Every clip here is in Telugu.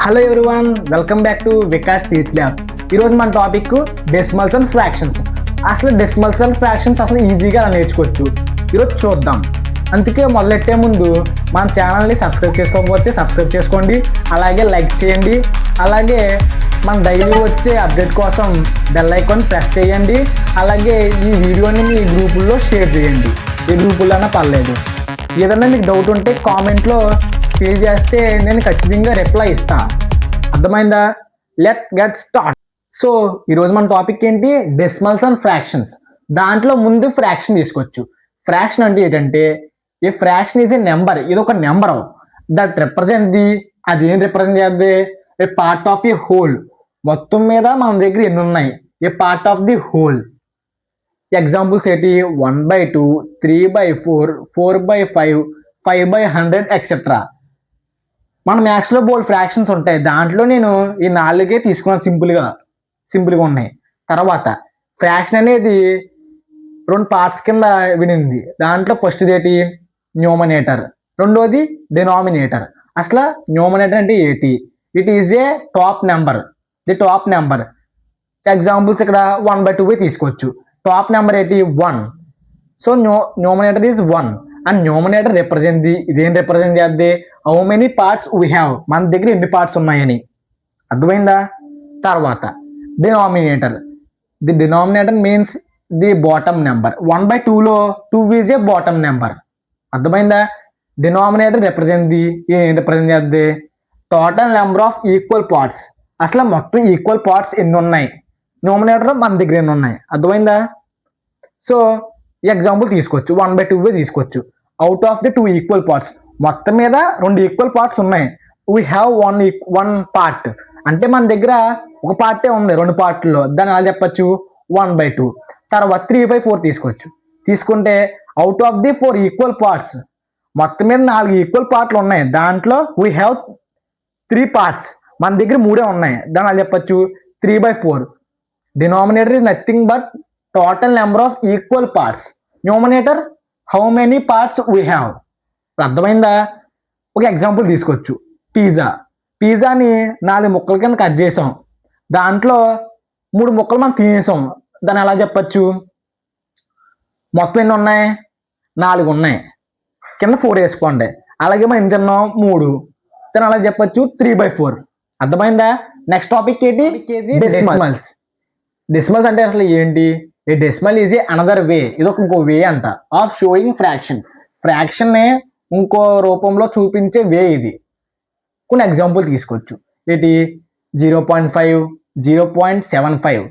Hello everyone, welcome back to Vikas teach lab. ఈరోజు మన టాపిక్ డెసిమల్స్ అండ్ ఫ్రాక్షన్స్. అసలు డెసిమల్స్ అండ్ ఫ్రాక్షన్స్ అసలు ఈజీగా అలా నేర్చుకోవచ్చు. ఈరోజు చూద్దాం. అందుకే మొదలెట్టే ముందు మన ఛానల్ని సబ్స్క్రైబ్ చేసుకోకపోతే సబ్స్క్రైబ్ చేసుకోండి, అలాగే లైక్ చేయండి, అలాగే మన డైలీ వచ్చే అప్డేట్ కోసం బెల్ ఐకాన్ ప్రెస్ చేయండి, అలాగే ఈ వీడియోని మీ గ్రూపుల్లో షేర్ చేయండి. ఏ గ్రూపుల్లోనే పర్లేదు. ఏదైనా మీకు డౌట్ ఉంటే కామెంట్లో షేర్ చేస్తే నేను ఖచ్చితంగా రిప్లై ఇస్తా. అర్థమైందా? Let get start. సో ఈరోజు మన టాపిక్ ఏంటి? Decimals and fractions. దాంట్లో ముందు ఫ్రాక్షన్ తీసుకోవచ్చు. ఫ్రాక్షన్ అంటే ఏంటంటే a fraction is a number. ఇది ఒక నెంబర్ దట్ రిప్రజెంట్ ది, అది ఏం రిప్రజెంట్ చేద్ది? A part of the whole. మొత్తం మీద మన దగ్గర ఎన్ని ఉన్నాయి? A part of the whole. Examples ఏంటి? 1/2, 3/4, 4/5, 5/100 ఎక్సెట్రా. మన మ్యాథ్స్లో బోల్డ్ ఫ్రాక్షన్స్ ఉంటాయి. దాంట్లో నేను ఈ 4 తీసుకున్నాను. సింపుల్గా ఉన్నాయి. తర్వాత ఫ్రాక్షన్ అనేది 2 పార్ట్స్ కింద వినింది. దాంట్లో ఫస్ట్ ఏంటి? న్యూమరేటర్. రెండోది డినామినేటర్. అసలు న్యూమరేటర్ అంటే ఏంటి? It is a top number. Top number. Examples ఇక్కడ 1/2 తీసుకోవచ్చు. టాప్ నెంబర్ ఏంటి? 1. So numerator is 1 and numerator represent the. ఇదేం రిప్రజెంట్ చేద్ది? How many parts we have. మన దగ్గర ఎన్ని పార్ట్స్ ఉన్నాయని. అర్థమైందా? తర్వాత denominator. The denominator means the bottom number. 1/2లో 2 ఈజ్ ఏ బాటమ్ నెంబర్. అర్థమైందా? Denominator represent the. ఏం రిప్రజెంట్ చేద్ది? Total number of equal parts. అసలు మొత్తం ఈక్వల్ పార్ట్స్ ఎన్ని ఉన్నాయి? న్యూమరేటర్ మన దగ్గర ఎన్ని ఉన్నాయి? అర్థమైందా? సో ఎగ్జాంపుల్ తీసుకోవచ్చు. 1/2 తీసుకోవచ్చు. Out of the 2 equal parts. మొత్తం మీద 2 ఈక్వల్ పార్ట్స్ ఉన్నాయి. We have one part. అంటే మన దగ్గర ఒక పార్టే ఉంది 2 పార్ట్లో. దాన్ని అలా చెప్పచ్చు 1/2. తర్వాత 3/4 తీసుకోవచ్చు. తీసుకుంటే out of the 4 equal parts. మొత్తం మీద 4 ఈక్వల్ పార్ట్లు ఉన్నాయి. దాంట్లో వీ హ్యావ్ 3 పార్ట్స్. మన దగ్గర 3 ఉన్నాయి. దాన్ని అలా చెప్పచ్చు 3/4. Denominator is nothing but total number of equal parts. Numerator how many parts we have. అర్థమైందా? ఒక ఎగ్జాంపుల్ తీసుకోవచ్చు. పిజ్జాని 4 ముక్కల కింద కట్ చేసాం. దాంట్లో 3 ముక్కలు మనం తినేసాం. దాన్ని ఎలా చెప్పచ్చు? మొత్తం ఎన్ని ఉన్నాయి? 4 ఉన్నాయి. కింద 4 వేసుకోండి. అలాగే మనం ఎన్ని తిన్నాం? 3. దాన్ని అలా చెప్పచ్చు 3/4. అర్థమైందా? నెక్స్ట్ టాపిక్ ఏంటి? డెసిమల్స్. డెసిమల్స్ అంటే అసలు ఏంటి? ఏ decimal is a another way. ఇది ఒక ఇంకో వే అంట ఆఫ్ షోయింగ్ ఫ్రాక్షన్. ఫ్రాక్షన్ని ఇంకో రూపంలో చూపించే వే ఇది. కొన్ని ఎగ్జాంపుల్ తీసుకోవచ్చు. ఏంటి? 0.5, 0.75,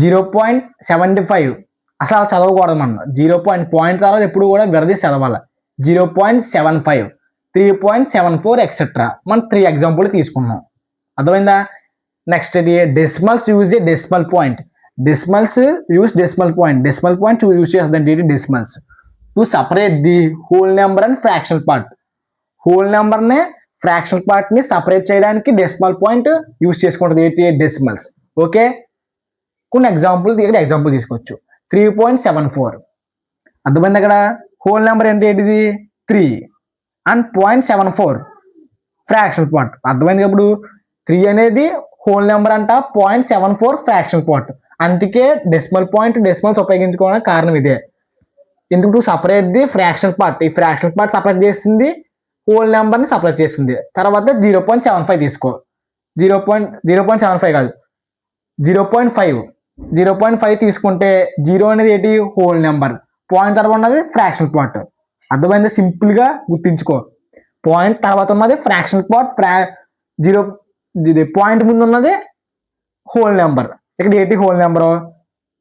0.75. అసలు అలా చదవకూడదు మనం. పాయింట్ తర్వాత ఎప్పుడు కూడా విడదీసి చదవాలి. 0.75, 3.74 ఎక్సెట్రా. మనం 3 ఎగ్జాంపుల్ తీసుకున్నాం. అర్థమైందా? నెక్స్ట్ ఏంటి? Decimals use a decimal point. Decimals use decimal point. Decimal point use చేస్తుందంటే ఏంటి? Decimals to separate the whole number and fraction part. Whole నెంబర్ని ఫ్రాక్షన్ పార్ట్ని సపరేట్ చేయడానికి డెసిమల్ పాయింట్ యూజ్ చేసుకుంటుంది. ఏంటి? డెసిమల్స్. ఓకే. కొన్ని ఎగ్జాంపుల్ తీసుకోవచ్చు. 3.74. అర్థమైంది? అక్కడ హోల్ నెంబర్ ఏంటిది? 3 అండ్ 0.74 ఫ్రాక్షన్ పార్ట్. అర్థమైంది? ఇప్పుడు 3 అనేది హోల్ నెంబర్ అంట, 0.74 ఫ్రాక్షన్ పార్ట్. అందుకే డెసిమల్ పాయింట్ డెసిమల్స్ ఉపయోగించుకోవడానికి కారణం ఇదే. ఎందుకు? Separate the fraction part. ఈ ఫ్రాక్షన్ పార్ట్ సపరేట్ చేసింది, హోల్ నెంబర్ని సపరేట్ చేసింది. తర్వాత 0.75 తీసుకో. 0.75 కాదు, 0.5. 0.5 తీసుకుంటే 0 అనేది ఏంటి? Whole number. పాయింట్ తర్వాత ఉన్నది ఫ్రాక్షన్ పార్ట్. అర్థమైంది? సింపుల్గా గుర్తించుకో. పాయింట్ తర్వాత ఉన్నది ఫ్రాక్షన్ పార్ట్. పాయింట్ ముందు ఉన్నది హోల్ నెంబర్. ఇక్కడ ఏంటి? హోల్ నెంబరు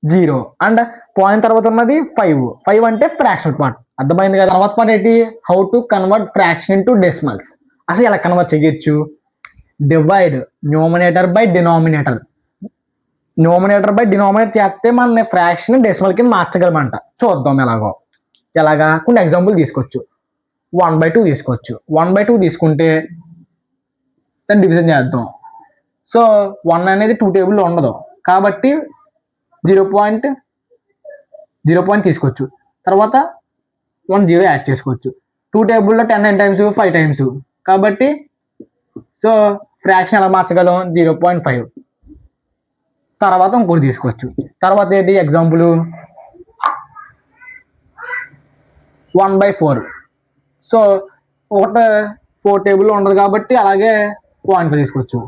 0 అండ్ పాయింట్ తర్వాత ఉన్నది 5 అంటే ఫ్రాక్షన్ పార్ట్. అర్థమైంది కదా? తర్వాత పార్ట్ ఏంటి? How to convert fraction into decimals. అసలు ఎలా కన్వర్ట్ చేయొచ్చు? Divide numerator by denominator. Numerator by denominator చేస్తే మన ఫ్రాక్షన్ డెసిమల్ కింద మార్చగలమంట. చూద్దాం ఎలాగా. కొన్ని ఎగ్జాంపుల్ తీసుకోవచ్చు. 1/2 తీసుకోవచ్చు. 1/2 తీసుకుంటే దాన్ని డివిజన్ చేద్దాం. సో 1 అనేది 2 టేబుల్లో ఉండదు కాబట్టి 0.0 తీసుకోవచ్చు. తర్వాత 1 0 యాడ్ చేసుకోవచ్చు. 2 టేబుల్లో 10 టైమ్స్ 5 టైమ్స్ కాబట్టి సో ఫ్రాక్షన్ ఎలా మార్చగలం 0.5. తర్వాత ఇంకోటి తీసుకోవచ్చు. తర్వాత ఏంటి ఎగ్జాంపుల్ 1/4. సో ఒకటి 4 టేబుల్లో ఉండదు కాబట్టి అలాగే 0.5 తీసుకోవచ్చు.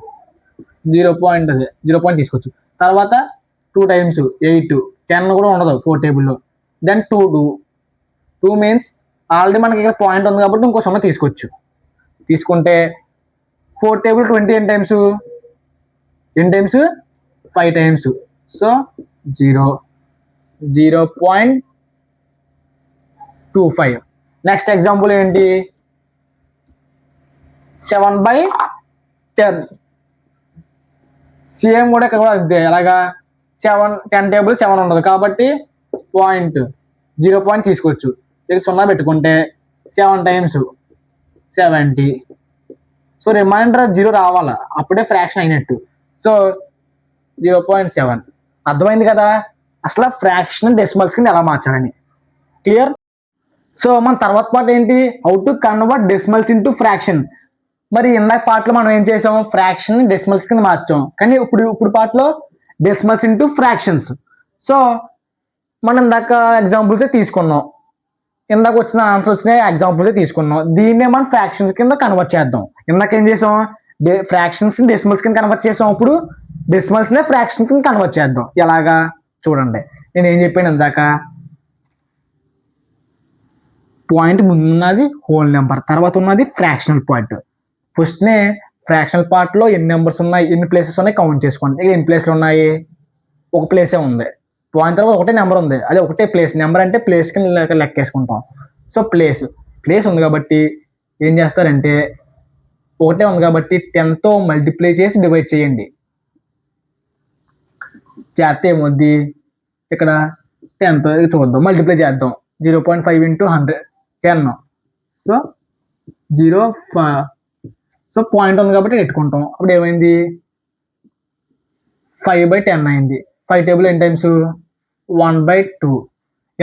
0 తీసుకోవచ్చు. తర్వాత 2 times 8, 10 కూడా ఉండదు 4 టేబుల్లో. దెన్ 2 మీన్స్ ఆల్రెడీ మనకి ఇక్కడ పాయింట్ ఉంది కాబట్టి ఇంకో 0 తీసుకోవచ్చు. తీసుకుంటే 4 టేబుల్ 20 ఎన్ని times 5 times. So 0.25. Next example ఏంటి 7/10. సేమ్ కూడా ఇక్కడ కూడా అంతే. ఎలాగా 10 టేబుల్ 7 ఉండదు కాబట్టి 0 తీసుకోవచ్చు. ఇక్కడ 0 పెట్టుకుంటే 7 times 70. సో రిమైండర్ 0 రావాలా, అప్పుడే ఫ్రాక్షన్ అయినట్టు. సో 0.7. అర్థమైంది కదా అసలు ఫ్రాక్షన్ డెసిమల్స్ కింద ఎలా మార్చాలని. క్లియర్? సో మన తర్వాత పార్ట్ ఏంటి, how to convert decimals into fraction. మరి ఇందాక పార్ట్లో మనం ఏం చేసాం, ఫ్రాక్షన్ డెసిమల్స్ కింద మార్చాం. కానీ ఇప్పుడు పార్ట్లో డెసిమల్స్ ఇంటూ ఫ్రాక్షన్స్. సో మనం ఇందాక ఎగ్జాంపుల్సే తీసుకున్నాం, ఇందాక వచ్చిన ఆన్సర్ వచ్చిన ఎగ్జాంపుల్సే తీసుకున్నాం. దీన్నే మనం ఫ్రాక్షన్స్ కింద కన్వర్ట్ చేద్దాం. ఇందాక ఏం చేసాం, ఫ్రాక్షన్స్ డెసిమల్స్ కింద కన్వర్ట్ చేసాం. ఇప్పుడు డెసిమల్స్నే ఫ్రాక్షన్ కింద కన్వర్ట్ చేద్దాం. ఎలాగా చూడండి, నేను ఏం చెప్పాను ఇందాక, పాయింట్ ముందున్నది హోల్ నెంబర్, తర్వాత ఉన్నది ఫ్రాక్షనల్ పాయింట్. ఫస్ట్నే ఫ్రాక్షనల్ పార్ట్లో ఎన్ని నెంబర్స్ ఉన్నాయి, ఎన్ని ప్లేసెస్ ఉన్నాయి కౌంట్ చేసుకోండి. ఇక ఎన్ని ప్లేస్లు ఉన్నాయి, ఒక ప్లేసే ఉంది. పాయింట్ తర్వాత ఒకటే నెంబర్ ఉంది, అదే ఒకటే ప్లేస్. నెంబర్ అంటే ప్లేస్ కింద లెక్కేసుకుంటాం. సో ప్లేస్ ఉంది కాబట్టి ఏం చేస్తారంటే, ఒకటే ఉంది కాబట్టి 10తో మల్టిప్లై చేసి డివైడ్ చేయండి. చేస్తే ఏమవుద్ది, ఇక్కడ 10తో చూద్దాం, మల్టిప్లై చేద్దాం. 0.5 × 100 10. సో 0. సో పాయింట్ ఉంది కాబట్టి పెట్టుకుంటాం. అప్పుడు ఏమైంది, 5/10 అయింది. 5 టేబుల్ ఎన్ని టైమ్స్ 1/2.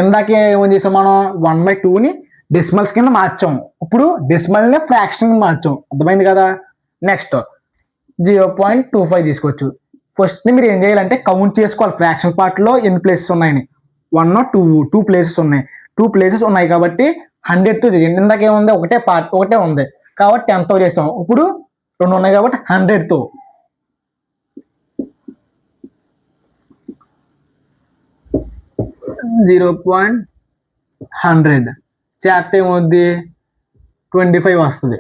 ఇందాకే ఏమని చేసాం మనం, 1/2ని డెసిమల్స్ కింద మార్చాం. ఇప్పుడు డెసిమల్ని ఫ్రాక్షన్ మార్చాం. అర్థమైంది కదా. నెక్స్ట్ 0.25 తీసుకోవచ్చు. ఫస్ట్ని మీరు ఏం చేయాలంటే కౌంట్ చేసుకోవాలి, ఫ్రాక్షన్ పార్ట్లో ఎన్ని ప్లేసెస్ ఉన్నాయని. 1 or 2 ప్లేసెస్ ఉన్నాయి. 2 ప్లేసెస్ ఉన్నాయి కాబట్టి 100తో చేయండి. ఇందాక ఏముంది, ఒకటే ఉంది కాబట్టి 10తో చేస్తాం. ఇప్పుడు 2 ఉన్నాయి కాబట్టి 100తో. 0.100 చేస్తే ఏమవుద్ది, 25 వస్తుంది.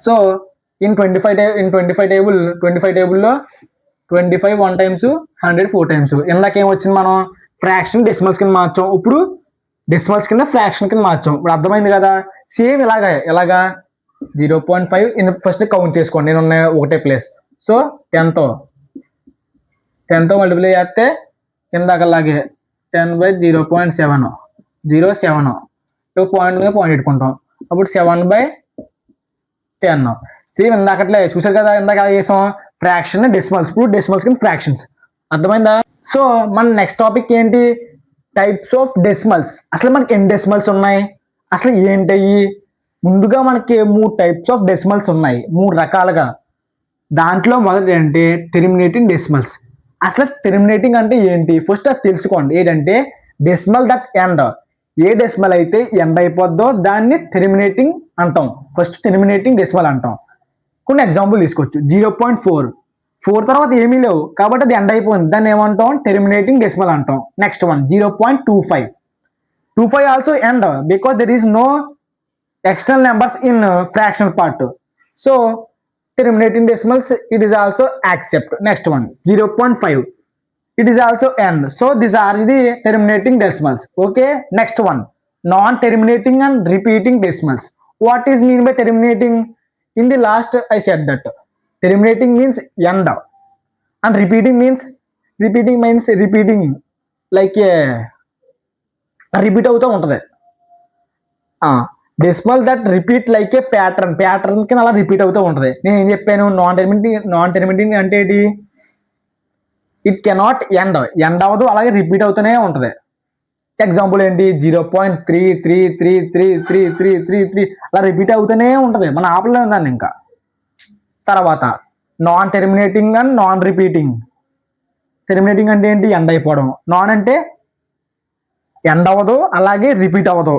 సో ఇన్ 25 టేబుల్లో 25 1 times 100 4 times. ఇందాక ఏమొచ్చింది, మనం ఫ్రాక్షన్ డెసిమల్స్ కింద మార్చాం. ఇప్పుడు డెసిమల్స్ కింద ఫ్రాక్షన్ కింద మార్చాం. ఇప్పుడు అర్థమైంది కదా. సేమ్ ఎలాగా 0.5 ఫస్ట్ కౌంట్ చేసుకోండి, నేను ఉన్న ఒకటే ప్లేస్. సో 10తో మల్టిప్లై చేస్తే ఇందాకలాగే 10/0.7 0.7. పాయింట్ పెట్టుకుంటాం. అప్పుడు 7/10. సేమ్ ఇందాకట్లే చూసారు కదా, ఇందాక చేసాం ఫ్రాక్షన్ డెసిమల్స్, ఇప్పుడు డెసిమల్స్ కింద ఫ్రాక్షన్స్. అర్థమైందా. సో మన నెక్స్ట్ టాపిక్ ఏంటి, టైప్స్ ఆఫ్ డెసిమల్స్. అసలు మనకి ఎన్ని డెసిమల్స్ ఉన్నాయి, అసలు ఏంటయ్యి. ముందుగా మనకి 3 టైప్స్ ఆఫ్ డెసిమల్స్ ఉన్నాయి, 3 రకాలుగా. దాంట్లో మొదటి అంటే టెర్మినేటింగ్ డెసిమల్స్. అసలు టెర్మినేటింగ్ అంటే ఏంటి, ఫస్ట్ అది తెలుసుకోండి. ఏంటంటే decimal that end. A decimal అయితే ఎండ్ అయిపోద్దో దాన్ని టెర్మినేటింగ్ అంటాం. ఫస్ట్ టెర్మినేటింగ్ డెసిమల్ అంటాం. కొన్ని ఎగ్జాంపుల్ తీసుకోవచ్చు. 0.4 తర్వాత ఏమీ లేవు కాబట్టి అది ఎండ్ అయిపోయింది, దాన్ని ఏమంటాం, టెర్మినేటింగ్ డెసిమల్ అంటాం. Next 0.25 also end because there is no external numbers in fractional part. So terminating decimals, it is also accept. Next one 0.5, it is also end. So these are the terminating decimals. Okay, next one non-terminating and repeating decimals. What is mean by terminating? In the last I said that terminating means end and repeating means repeating like a repeat అవుతూ ఉంటుంది. Decimal that repeat like A pattern కింద అలా రిపీట్ అవుతూ ఉంటుంది. నేను ఏం చెప్పాను, నాన్ టెర్మినేటింగ్ అంటే ఏంటి, ఇట్ కెనాట్ ఎండ్ అవ్వదు, అలాగే రిపీట్ అవుతూనే ఉంటుంది. ఎగ్జాంపుల్ ఏంటి 0.33333333 అలా రిపీట్ అవుతూనే ఉంటుంది, మన ఆపలేము దాన్ని ఇంకా. తర్వాత non terminating and non repeating. Terminating అంటే ఏంటి? ఎండ్ అయిపోవడం. నాన్ అంటే ఎండ్ అవ్వదు అలాగే రిపీట్ అవ్వదు.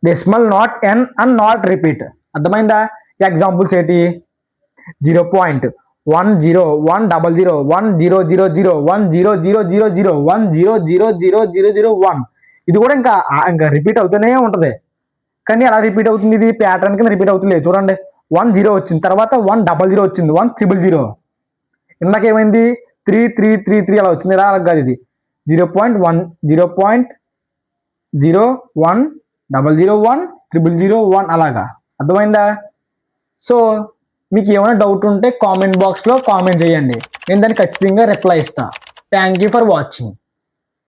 Decimal not an and not repeat. అర్థమైందా? ఎగ్జాంపుల్స్ ఏంటి? 0.1011000010000001. ఇది కూడా ఇంకా రిపీట్ అవుతూనే ఉంటుంది. కానీ ఎలా రిపీట్ అవుతుంది? ఇది ప్యాటర్న్ కింద రిపీట్ అవుతుంది. చూడండి, 10 వచ్చింది, తర్వాత 100 వచ్చింది, 100. ఇందాక ఏమైంది? 3333 అలా వచ్చింది. అలా కాదు, ఇది 0.01001001001 అలాగా. అర్థమైందా? సో మీకు ఏమైనా డౌట్ ఉంటే కామెంట్ బాక్స్లో కామెంట్ చేయండి, నేను దానికి ఖచ్చితంగా రిప్లై ఇస్తాను. Thank you for watching.